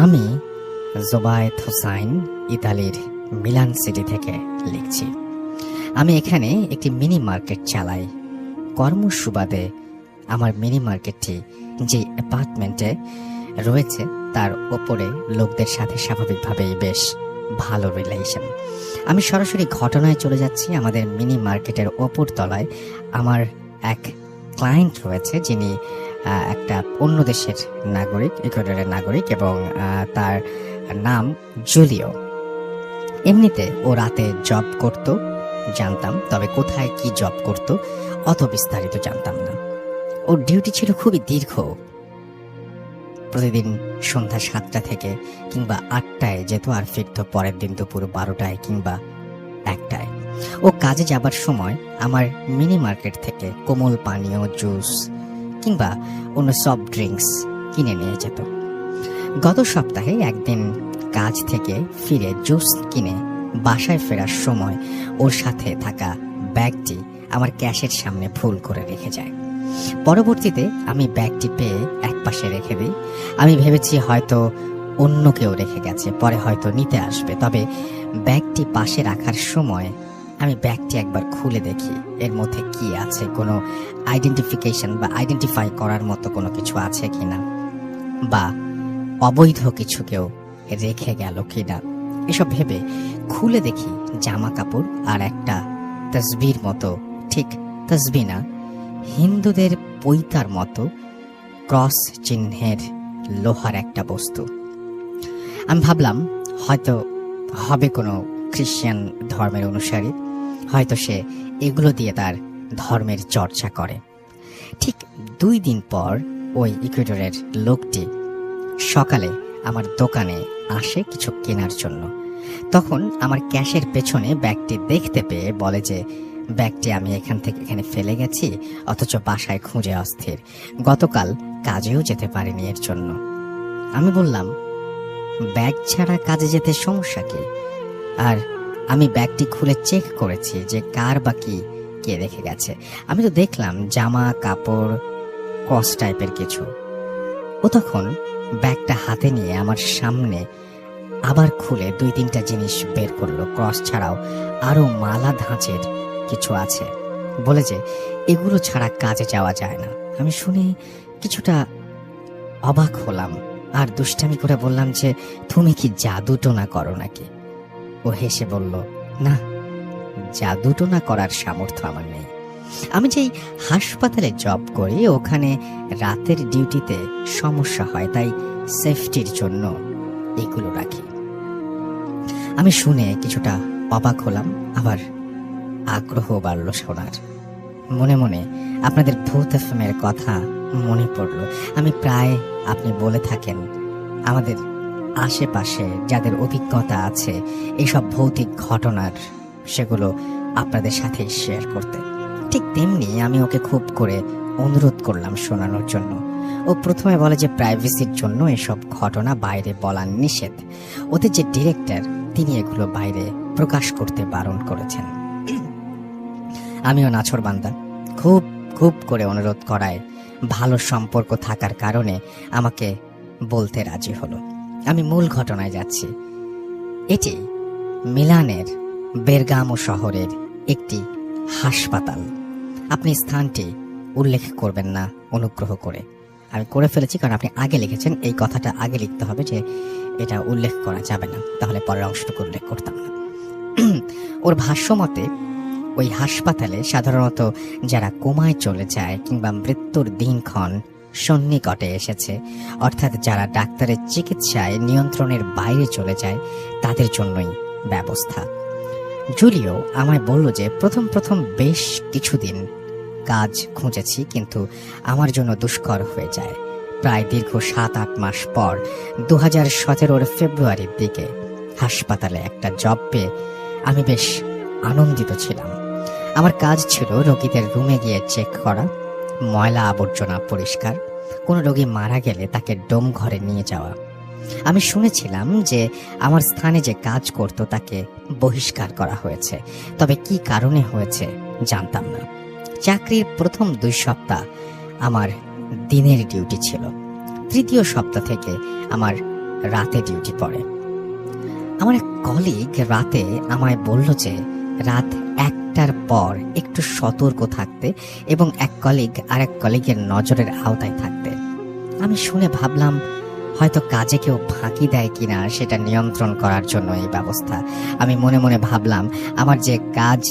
আমি জোবায়েদ হোসাইন ইতালির Milan city থেকে লিখছি। আমি এখানে একটি মিনি মার্কেট চালাই। কর্মসুবাদে আমার মিনি মার্কেটটি যে অ্যাপার্টমেন্টে রয়েছে তার ওপরে লোকদের সাথে স্বাভাবিকভাবেই বেশ ভালো রিলেশন। আমি সরাসরি ঘটনায় চলে যাচ্ছি। আমাদের মিনি মার্কেটের ওপর তলায় আমার এক ক্লায়েন্ট রয়েছে, যিনি একটা অন্য দেশের নাগরিক, ইকুয়েডরের নাগরিক, এবং তার নাম জুলিও। এমনিতে ও রাতে জব করত জানতাম, তবে কোথায় কি জব করত অত বিস্তারিত জানতাম না। ওর ডিউটি ছিল খুবই দীর্ঘ, প্রতিদিন সন্ধ্যা 7টা থেকে কিংবা 8টায় যেত আর ফিরত পরের দিন দুপুর 12টায় কিংবা 1টায়। ও কাজে যাবার সময় আমার মিনি মার্কেট থেকে কোমল পানীয়, জুস কিংবা অন্য সফট ড্রিঙ্কস কিনে নিয়ে যেত। গত সপ্তাহে একদিন কাজ থেকে ফিরে জুস কিনে বাসায় ফেরার সময় ওর সাথে থাকা ব্যাগটি আমার ক্যাশের সামনে ভুল করে রেখে যায়। পরবর্তীতে আমি ব্যাগটি পেয়ে একপাশে রেখে দিই। আমি ভেবেছি হয়তো অন্য কেউ রেখে গেছে, পরে হয়তো নিতে আসবে। তবে ব্যাগটি পাশে রাখার সময় আমি ব্যাগটি একবার খুলে দেখি এর মধ্যে কি আছে, কোনো আইডেন্টিফিকেশন বা আইডেন্টিফাই করার মতো কোনো কিছু আছে কিনা, বা অবৈধ কিছু কেউ রেখে গেল কিনা। এসব ভেবে খুলে দেখি জামা কাপড় আর একটা তসবির মতো, ঠিক তসবি না, হিন্দুদের পৈতার মতো ক্রস চিহ্নের লোহার একটা বস্তু। আমি ভাবলাম হয়তো হবে কোনো খ্রিস্টান ধর্মের অনুসারী, হয়তো সে এগুলো দিয়ে তার ধর্মের চর্চা করে। ঠিক 2 দিন পর ওই ইকুয়েডরের লোকটি সকালে আমার দোকানে আসে কিছু কেনার জন্য। তখন আমার ক্যাশের পেছনে ব্যাগটি দেখতে পেয়ে বলে যে ব্যাগটি আমি এখান থেকে এখানে ফেলে গেছি, অথচ বাসায় খুঁজে অস্থির, গতকাল কাজেও যেতে পারিনি এর জন্য। আমি বললাম, ব্যাগ ছাড়া কাজে যেতে সমস্যা কি? আর আমি ব্যাগটি খুলে চেক করেছি যে কার বা কি কে রেখে গেছে। আমি তো দেখলাম জামা কাপড়, ক্রস টাইপের কিছু। ও তখন ব্যাগটা হাতে নিয়ে আমার সামনে আবার খুলে 2-3টা জিনিস বের করলো। ক্রস ছাড়াও আরো মালা ধাঁচের কিছু আছে, বলে যে এগুলো ছাড়া কাজে যাওয়া যায় না। আমি শুনে কিছুটা অবাক হলাম আর দুষ্টামি করে বললাম যে তুমি কি জাদু টোনা করো নাকি? ও হেসে বলল, না, জাদু টোনা করার সামর্থ্য আমার নেই। আমি যেই হাসপাতালে জব করি ওখানে রাতের ডিউটিতে সমস্যা হয়, তাই সেফটির জন্য এগুলো রাখি। আমি শুনে কিছুটা অবাক হলাম, আবার আগ্রহ বাড়ল শোনার। মনে মনে আপনাদের ভূত এফএমের কথা মনে পড়ল। আমি প্রায়, আপনি বলে থাকেন আমাদের আশেপাশে যাদের অভিজ্ঞতা আছে এইসব ভৌতিক ঘটনার, সেগুলো আপনাদের সাথে শেয়ার করতে। ঠিক তেমনি আমি ওকে খুব করে অনুরোধ করলাম শোনানোর জন্য। ও প্রথমে বলে যে প্রাইভেসির জন্য এসব ঘটনা বাইরে বলা নিষেধ। ওদের যে ডিরেক্টর তিনি এগুলো বাইরে প্রকাশ করতে বারণ করেছেন। আমিও নাছোড়বান্দা, খুব খুব করে অনুরোধ করায় ভালো সম্পর্ক থাকার কারণে আমাকে বলতে রাজি হলো। আমি মূল ঘটনায় যাচ্ছি। এটি মিলানের বেরগামো শহরের একটি হাসপাতাল। আপনি স্থানটি উল্লেখ করবেন না অনুগ্রহ করে। আমি করে ফেলেছি কারণ আপনি আগে লিখেছেন, এই কথাটা আগে লিখতে হবে যে এটা উল্লেখ করা যাবে না, তাহলে পরের অংশটুকু উল্লেখ করতাম না। ওর ভাষ্য মতে ওই হাসপাতালে সাধারণত যারা কোমায় চলে যায় কিংবা মৃত্যুর দিনক্ষণ সন্নিকটে এসেছে, অর্থাৎ যারা ডাক্তারের চিকিৎসায় নিয়ন্ত্রণের বাইরে চলে যায়, তাদের জন্যই ব্যবস্থা। জুলিও আমায় বলল যে প্রথম বেশ কিছুদিন কাজ খুঁজেছি, কিন্তু আমার জন্য দুষ্কর হয়ে যায়। প্রায় দীর্ঘ 7-8 মাস পর 2017 ফেব্রুয়ারির দিকে হাসপাতালে একটা জব পেয়ে আমি বেশ আনন্দিত ছিলাম। আমার কাজ ছিল রোগীদের রুমে গিয়ে চেক করা, ময়লা আবর্জনা পরিষ্কার, কোনো রোগী মারা গেলে তাকে ডোম ঘরে নিয়ে যাওয়া। আমি শুনেছিলাম যে আমার স্থানে যে কাজ করত তাকে বহিষ্কার করা হয়েছে, তবে কি কারণে হয়েছে জানতাম না। চাকরির প্রথম 2 সপ্তাহ আমার দিনের ডিউটি ছিল। 3য় সপ্তাহ থেকে আমার রাতে ডিউটি পড়ে। আমার এক কলিগ রাতে আমায় বলল যে রাত 1টার পর একটু সতর্ক থাকতে এবং এক কলিগ আরেক কলিগের নজরের আওতায় থাকতে। আমি শুনে ভাবলাম হয়তো কাজে কেউ ফাঁকি দেয় কিনা সেটা নিয়ন্ত্রণ করার জন্য এই ব্যবস্থা। আমি মনে মনে ভাবলাম আমার যে কাজ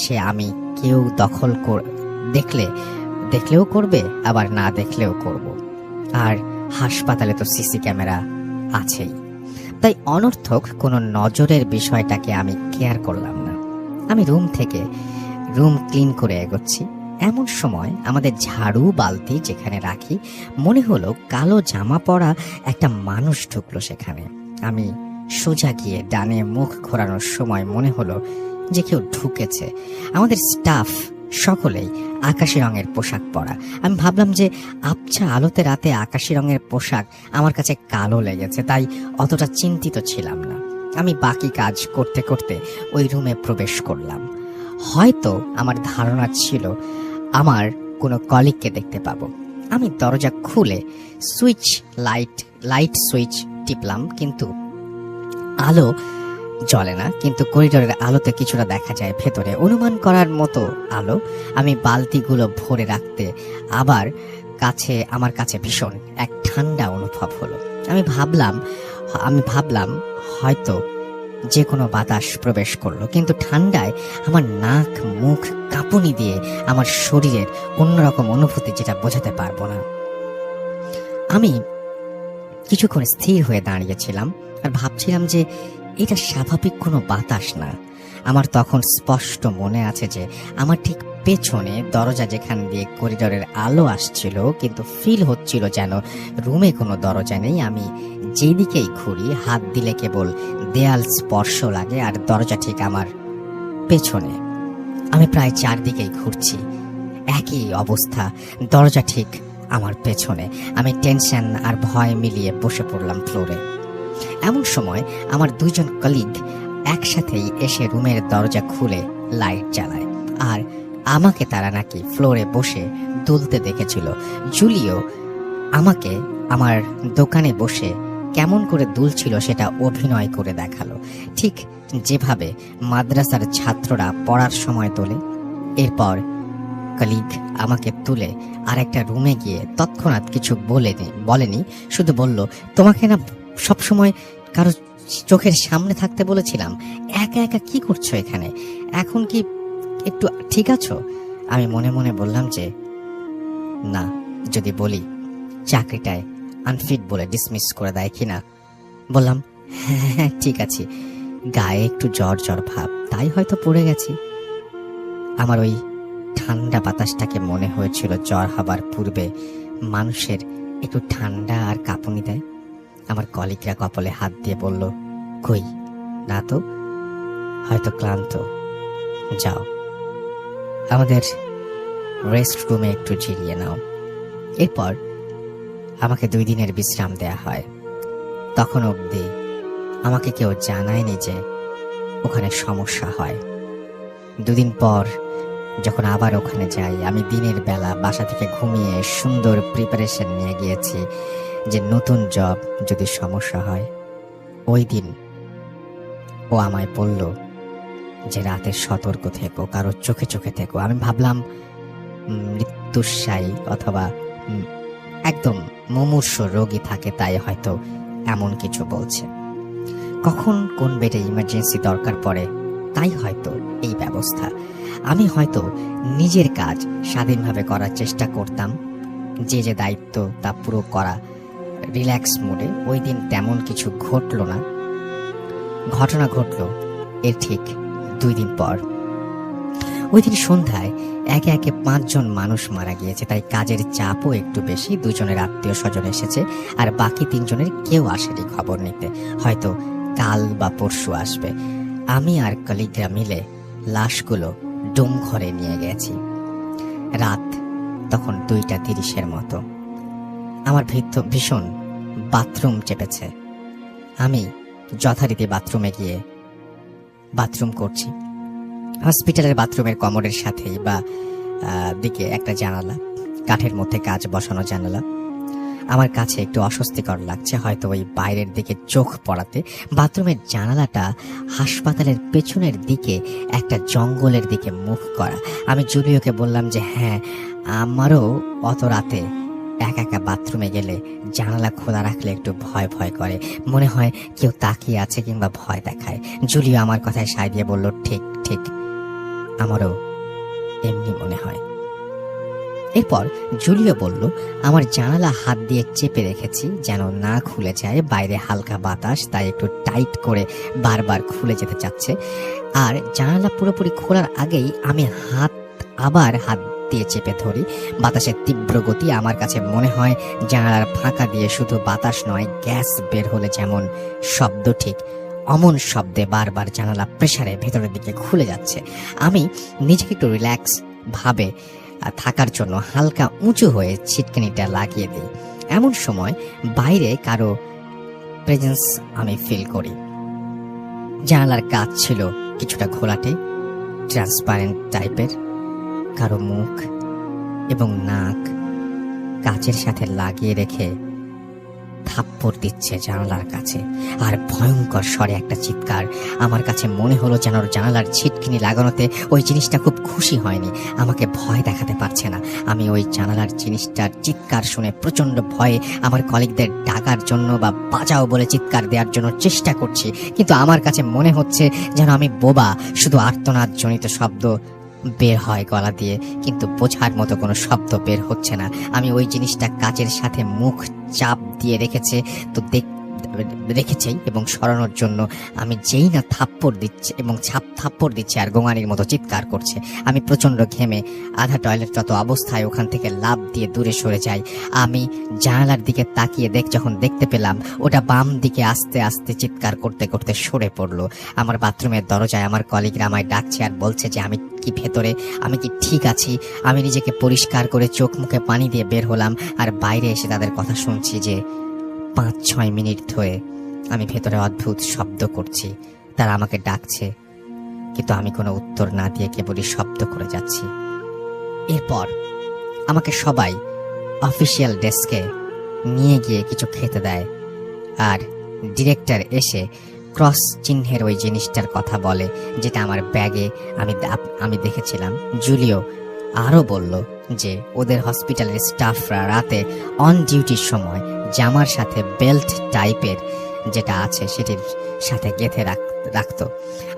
সে আমি কেউ দেখলেও করবে, আবার না দেখলেও করব। আর হাসপাতালে তো সিসি ক্যামেরা আছেই, তাই অনর্থক কোনো নজরের বিষয়টাকে আমি কেয়ার করলাম না। আমি রুম ক্লিন করে এগোচ্ছি। এমন সময় আমাদের ঝাড়ু বালতি যেখানে রাখি মনে হলো কালো জামা পরা একটা মানুষ ঢুকলো সেখানে। আমি সোজা গিয়ে ডানে মুখ ঘোরানোর সময় মনে হলো যে কেউ ঢুকেছে। আমাদের স্টাফ সকলেই আকাশি রঙের পোশাক পরা। আমি ভাবলাম যে আবছা আলোতে রাতে আকাশি রঙের পোশাক আমার কাছে কালো লেগেছে, তাই অতটা চিন্তিত ছিলাম না। আমি বাকি কাজ করতে করতে ওই রুমে প্রবেশ করলাম। হয়তো আমার ধারণা ছিল আমার কোনো কলিগকে দেখতে পাবো। আমি দরজা খুলে লাইট সুইচ টিপলাম, কিন্তু আলো জ্বলে না। কিন্তু করিডোরের আলোতে কিছুটা দেখা যায় ভেতরে, অনুমান করার মতো আলো। আমি বালতিগুলো ভরে রাখতে আমার কাছে ভীষণ এক ঠান্ডা অনুভব হলো। আমি ভাবলাম হয়তো যে কোনো বাতাস প্রবেশ করলো, কিন্তু ঠান্ডায় আমার নাক মুখ কাঁপুনি দিয়ে আমার শরীরের অন্যরকম অনুভূতি যেটা বোঝাতে পারবো না। আমি কিছুক্ষণ স্থির হয়ে দাঁড়িয়েছিলাম আর ভাবছিলাম যে এটা স্বাভাবিক কোনো বাতাস না। আমার তখন স্পষ্ট মনে আছে যে আমার ঠিক পেছনে দরজা, যেখান দিয়ে করিডোরের আলো আসছিল, কিন্তু ফিল হচ্ছিল যেন রুমে কোনো দরজা নেই। আমি যেদিকেই ঘুরি হাত দিলে কেবল দেয়াল স্পর্শ লাগে, আর দরজা ঠিক আমার পেছনে। আমি প্রায় 4 দিকেই ঘুরছি, একই অবস্থা, দরজা ঠিক আমার পেছনে। আমি টেনশন আর ভয় মিলিয়ে বসে পড়লাম ফ্লোরে। এমন সময় আমার 2 জন কলিগ একসাথেই এসে রুমের দরজা খুলে লাইট জ্বালায়, আর আমাকে তারা নাকি ফ্লোরে বসে দুলতে দেখেছিল। জুলিও আমাকে আমার দোকানে বসে কেমন করে দুলছিল সেটা অভিনয় করে দেখালো, ঠিক যেভাবে মাদ্রাসার ছাত্ররা পড়ার সময় তোলে। এরপর কলিগ আমাকে তুলে আরেকটা রুমে গিয়ে তৎক্ষণাৎ কিছু বলেনি, শুধু বলল, তোমাকে না সবসময় কারো চোখের সামনে থাকতে বলেছিলাম, একা একা কি করছো এখানে? এখন কি একটু ঠিক আছো? আমি মনে মনে বললাম যে না, যদি বলি চাকরিটায় আনফিট বলে ডিসমিস করে দেয় কিনা। বললাম হ্যাঁ ঠিক আছে, গায়ে একটু জ্বর ভাব, তাই হয়তো পড়ে গেছি। আমার ওই ঠান্ডা বাতাসটাকে মনে হয়েছিল জ্বর হবার পূর্বে মানুষের একটু ঠান্ডা আর কাঁপুনি দেয়। আমার কলিগরা কপালে হাত দিয়ে বলল, কই না তো, হয়তো ক্লান্ত, যাও আমাদের রেস্ট রুমে একটু জিরিয়ে নাও। এরপর আমাকে 2 দিনের বিশ্রাম দেয়া হয়। তখন অবধি আমাকে কেউ জানায়নি যে ওখানে সমস্যা হয়। 2 দিন পর যখন আবার ওখানে যাই, আমি দিনের বেলা বাসা থেকে ঘুমিয়ে সুন্দর প্রিপারেশন নিয়ে গিয়েছি যে নতুন জব যদি সমস্যা হয়। ওই দিন ও আমায় বলল যে রাতে সতর্ক থেকো, কারো চোখে চোখে থেকো। আমি ভাবলাম মৃত্যুশায়ী অথবা একদম মুমূর্ষ রোগী থাকে, তাই হয়তো এমন কিছু বলছে। কখন কোন বেডে ইমার্জেন্সি দরকার পড়ে, তাই হয়তো এই ব্যবস্থা। আমি হয়তো নিজের কাজ স্বাধীনভাবে করার চেষ্টা করতাম, যে দায়িত্ব তা পুরো করা রিল্যাক্স মোডে। ওই দিন তেমন কিছু ঘটল না। ঘটনা ঘটল এর ঠিক 2 দিন পর। ওই দিন সন্ধ্যায় একে একে 5 জন মানুষ মারা গিয়েছে, তাই কাজের চাপও একটু বেশি। 2 জনের আত্মীয় স্বজন এসেছে, আর বাকি 3 জনের কেউ আসেনি খবর নিতে, হয়তো কাল বা পরশু আসবে। আমি আর কলিগরা মিলে লাশগুলো ডোম ঘরে নিয়ে গেছি। রাত তখন 2:30 মতো। আমার ভীষণ বাথরুম চেপেছে। আমি যথারীতি বাথরুমে গিয়ে বাথরুম করছি। হসপিটালের বাথরুমের কমোডের সাথেই দিকে একটা জানালা, কাঠের মধ্যে কাঁচ বসানো জানালা। আমার কাছে একটু অস্বস্তিকর লাগছে, হয়তো ওই বাইরের দিকে চোখ পড়াতে। বাথরুমের জানালাটা হাসপাতালের পেছনের দিকে একটা জঙ্গলের দিকে মুখ করা। আমি জুলিওকে বললাম যে হ্যাঁ, আমারও অত রাতে একা একা বাথরুমে গেলে জানালা খোলা রাখলে একটু ভয় ভয় করে, মনে হয় কেউ তাকিয়ে আছে কিংবা ভয় দেখায়। জুলিও আমার কথায় সায় দিয়ে বলল, ঠিক ঠিক, আমারও এমনি মনে হয়। এরপর জুলিও বলল, আমার জানালা হাত দিয়ে চেপে রেখেছি যেন না খুলে যায়, বাইরে হালকা বাতাস, তাই একটু টাইট করে বারবার খুলে যেতে চাচ্ছে। আর জানালা পুরোপুরি খোলার আগেই আমি আবার হাত দিয়ে চেপে ধরি। বাতাসের তীব্র গতি, আমার কাছে মনে হয় জানালার ফাঁকা দিয়ে শুধু বাতাস নয়, গ্যাস বের হলে যেমন শব্দ, ঠিক অমন শব্দে বারবার জানালা প্রেসারে ভেতরের দিকে খুলে যাচ্ছে। আমি নিজেকে একটু রিল্যাক্স ভাবে থাকার জন্য হালকা উঁচু হয়ে ছিটকিনিটা লাগিয়ে দিই। এমন সময় বাইরে কারো প্রেজেন্স আমি ফিল করি। জানালার কাঁচ ছিল কিছুটা ঘোলাটে, ট্রান্সপারেন্ট টাইপের। কারো মুখ এবং নাক কাচের সাথে লাগিয়ে রেখে থাপ্পড় দিচ্ছে জানালার কাছে, আর ভয়ঙ্কর স্বরে একটা চিৎকার। আমার কাছে মনে হলো যেন জানালার ছিটকিনি লাগানোতে ওই জিনিসটা খুব খুশি হয়নি, আমাকে ভয় দেখাতে পারছে না। আমি ওই জানালার জিনিসটার চিৎকার শুনে প্রচন্ড ভয়ে আমার কলিগদের ডাকার জন্য বা বাঁচাও বলে চিৎকার দেওয়ার জন্য চেষ্টা করছি, কিন্তু আমার কাছে মনে হচ্ছে যেন আমি বোবা, শুধু আর্তনাদ জনিত শব্দ বের হয় গলা দিয়ে, কিন্তু বোঝার মতো কোনো শব্দ বের হচ্ছে না। আমি ওই জিনিসটা কাচের সাথে মুখ চাপ দিয়ে রেখেছি এবং সরানোর জন্য আমি যেই না থাপ্পড় দিচ্ছে আর গোঙানির মতো চিৎকার করছে। আমি প্রচন্ড ঘেমে আধা টয়লেটরত অবস্থায় ওখান থেকে লাফ দিয়ে দূরে সরে যাই। আমি জানালার দিকে তাকিয়ে যখন দেখতে পেলাম ওটা বাম দিকে আস্তে আস্তে চিৎকার করতে করতে সরে পড়লো। আমার বাথরুমের দরজায় আমার কলিগরা আমায় ডাকছে আর বলছে যে আমি কি ভেতরে, আমি কি ঠিক আছি। আমি নিজেকে পরিষ্কার করে চোখ মুখে পানি দিয়ে বের হলাম, আর বাইরে এসে তাদের কথা শুনছি যে 5-6 মিনিট ধরে আমি ভেতরে অদ্ভুত শব্দ করছি, তারা আমাকে ডাকছে, কিন্তু আমি কোনো উত্তর না দিয়ে কেবলই শব্দ করে যাচ্ছি। এরপর আমাকে সবাই অফিসিয়াল ডেস্কে নিয়ে গিয়ে কিছু খেতে দেয়, আর ডিরেক্টর এসে ক্রস চিহ্নের ওই জিনিসটার কথা বলে যেটা আমার ব্যাগে আমি দেখেছিলাম। জুলিও আরও বলল যে ওদের হসপিটালের স্টাফরা রাতে অন ডিউটির সময় জামার সাথে বেল্ট টাইপের যেটা আছে সেটির সাথে গেঁথে রাখতো।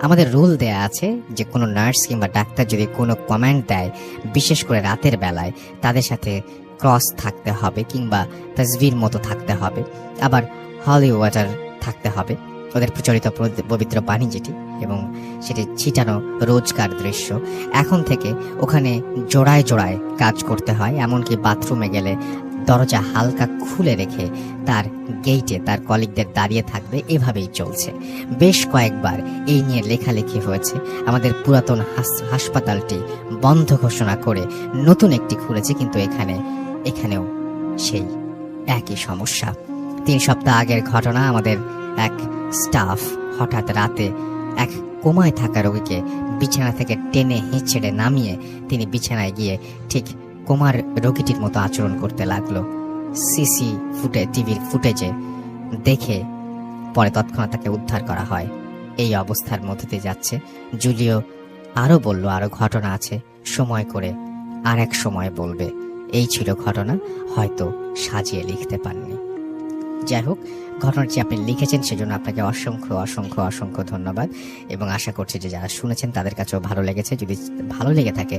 আমাদের রুল দেয়া আছে যে কোনো নার্স কিংবা ডাক্তার যদি কোনো কমান্ড দেয়, বিশেষ করে রাতের বেলায়, তাদের সাথে ক্রস থাকতে হবে কিংবা তাসবির মতো থাকতে হবে, আবার হলি ওয়াটার থাকতে হবে, ওদের প্রচলিত পবিত্র পানি যেটি, এবং সেটি ছিটানো রোজকার দৃশ্য। এখন থেকে ওখানে জোড়ায় জোড়ায় কাজ করতে হয়, এমনকি বাথরুমে গেলে দরজা হালকা খুলে রেখে তার গেইটে তার কলিগদের দাঁড়িয়ে থাকবে। এভাবেই চলছে। বেশ কয়েকবার এই নিয়ে লেখালেখি হয়েছে। আমাদের পুরাতন হাসপাতালটি বন্ধ ঘোষণা করে নতুন একটি খুলেছে, কিন্তু এখানেও সেই একই সমস্যা। 3 সপ্তাহ আগের ঘটনা, আমাদের এক স্টাফ হঠাৎ রাতে এক কোমায় থাকা রোগীকে বিছানা থেকে টেনে হিঁচড়ে নামিয়ে তিনি বিছানায় গিয়ে ঠিক কোমার রোগীটির মতো আচরণ করতে লাগলো। টিভির ফুটেজে দেখে পরে তৎক্ষণাৎ তাকে উদ্ধার করা হয়। এই অবস্থার মধ্যে দিয়ে যাচ্ছে। জুলিও আরো বলল আরো ঘটনা আছে, সময় করে আর এক সময় বলবে। এই ছিল ঘটনা, হয়তো সাজিয়ে লিখতে পারেননি। যাই হোক, ঘটনাটি আপনি লিখেছেন সেজন্য আপনাকে অসংখ্য অসংখ্য অসংখ্য ধন্যবাদ, এবং আশা করছি যে যারা শুনেছেন তাদের কাছেও ভালো লেগেছে। যদি ভালো লেগে থাকে